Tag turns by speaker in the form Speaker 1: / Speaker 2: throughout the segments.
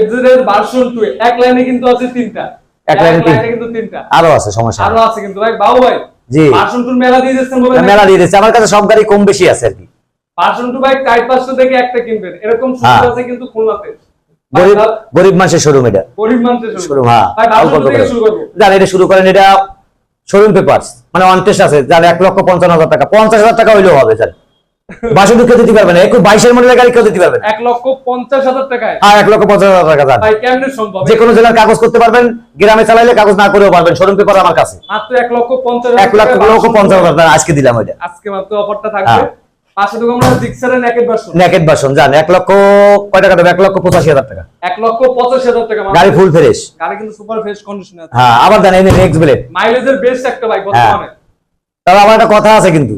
Speaker 1: এর ভার্সন 2 এক লাইনে কিন্তু আছে তিনটা,
Speaker 2: এক লাইনে
Speaker 1: কিন্তু তিনটা
Speaker 2: আরো আছে, সমস্যা
Speaker 1: আরো আছে কিন্তু ভাই। বাবু ভাই
Speaker 2: জি
Speaker 1: ভার্সন 2 মেলা দিয়ে দিচ্ছেন মোবাইল,
Speaker 2: মেলা দিয়ে দিচ্ছে আমার কাছে, সব গাড়ি কম বেশি আছে আর কি।
Speaker 1: ভার্সন 2 ভাই 4-500 থেকে একটা কিনবেন এরকম সুবিধা আছে কিন্তু খুলনাতে।
Speaker 2: গরিব মানুষের শোরুম, এটা
Speaker 1: গরিব মানুষের
Speaker 2: শোরুম। হ্যাঁ
Speaker 1: ভাই ভার্সন 2 থেকে শুরু করব,
Speaker 2: যারা এটা শুরু করেন, এটা শোরুম পেপারস মানে অন টেস্ট আছে, যার 1,55,000 টাকা, 50,000 টাকা হইলেও হবে স্যার। 62 কেউ দিতে পারবে না, 22-এর মডেলের গাড়ি কেউ দিতে পারবে না।
Speaker 1: 1,50,000 টাকায়?
Speaker 2: হ্যাঁ 1,50,000 টাকা যান
Speaker 1: ভাই কেমনে সম্ভব?
Speaker 2: যে কোনো জেলার কাগজ করতে পারবেন, গ্রামে চালাইলে কাগজ না করেও পারবেন, শোরুম পেপার আমার কাছে।
Speaker 1: মাত্র 1,50,000
Speaker 2: 1,50,000 টাকা আজকে দিলাম ওইটা,
Speaker 1: আজকে মাত্র অফারটা থাকবে। পাশে তো আমরা জিক্সারের নেকেট ভার্সন,
Speaker 2: নেকেট ভার্সন জান 1 লক্ষ কয় টাকা দেবে, 1,85,000 টাকা।
Speaker 1: 1,85,000 টাকা
Speaker 2: গাড়ি ফুল ফ্রেশ,
Speaker 1: গাড়ি কিন্তু সুপার ফ্রেশ কন্ডিশনে আছে।
Speaker 2: হ্যাঁ আবার জানেন নেক্সট ব্লেড
Speaker 1: মাইলেজের বেস্ট একটা বাইক বর্তমানে।
Speaker 2: তবে আমার একটা কথা আছে কিন্তু,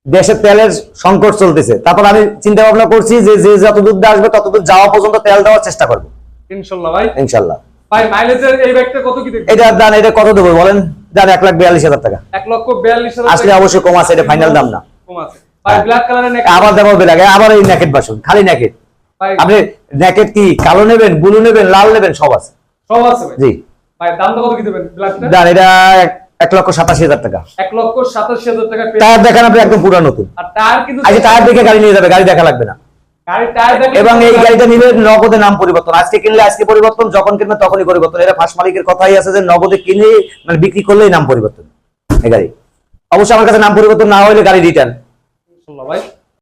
Speaker 2: দেশের তেলের সংকট চলতেছে, তারপর আমি চিন্তা ভাবনা করছি যে যে যত দূর আসবে তত দূর যাওয়া পর্যন্ত তেল দেওয়ার চেষ্টা করবো
Speaker 1: ইনশাআল্লাহ ভাই,
Speaker 2: ইনশাআল্লাহ।
Speaker 1: ভাই মাইলেজের এই বাইকটা কত কি দেখবেন?
Speaker 2: এটা দাম এটা কত দেবো বলেন? দাম 1,42,000 টাকা।
Speaker 1: 1,42,000
Speaker 2: আসলে অবশ্যই কম আছে, এটা ফাইনাল দাম না।
Speaker 1: কম আছে ভাই। ব্ল্যাক কালারের নেকেট
Speaker 2: আবার দেবো বেলাগে, আবার এই নেকেট ভার্সন, খালি নেকেট।
Speaker 1: ভাই
Speaker 2: আপনি নেকেট কি কালো নেবেন, ব্লু নেবেন, লাল নেবেন, সব আছে,
Speaker 1: সব আছে ভাই।
Speaker 2: জি
Speaker 1: ভাই দামটা কত কি দেবেন ব্ল্যাকটা?
Speaker 2: দাম এটা 1,87,000 টাকা।
Speaker 1: 1,87,000 টাকা পেয়ে
Speaker 2: টায়ার দেখেন আপনি একদম পুরো নতুন,
Speaker 1: আর টায়ার কিন্তু
Speaker 2: আজকে টায়ার দেখে গাড়ি নিয়ে যাবে, গাড়ি দেখা লাগবে না।
Speaker 1: গাড়ি টায়ার দেখে
Speaker 2: এবং এই গাড়িটা নিলে নগদে নাম পরিবর্তন, আজকে কিনলে আজকে পরিবর্তন, যখন কিনবে তখনই পরিবর্তন। এটা ফার্স্ট মালিকের কথাই আছে যে নগদে কিনে মানে বিক্রি করলেই নাম পরিবর্তন এই গাড়ি। অবশ্যই আমার কাছে নাম পরিবর্তন না হলে গাড়ি রিটার্ন।
Speaker 1: ইনশাআল্লাহ ভাই।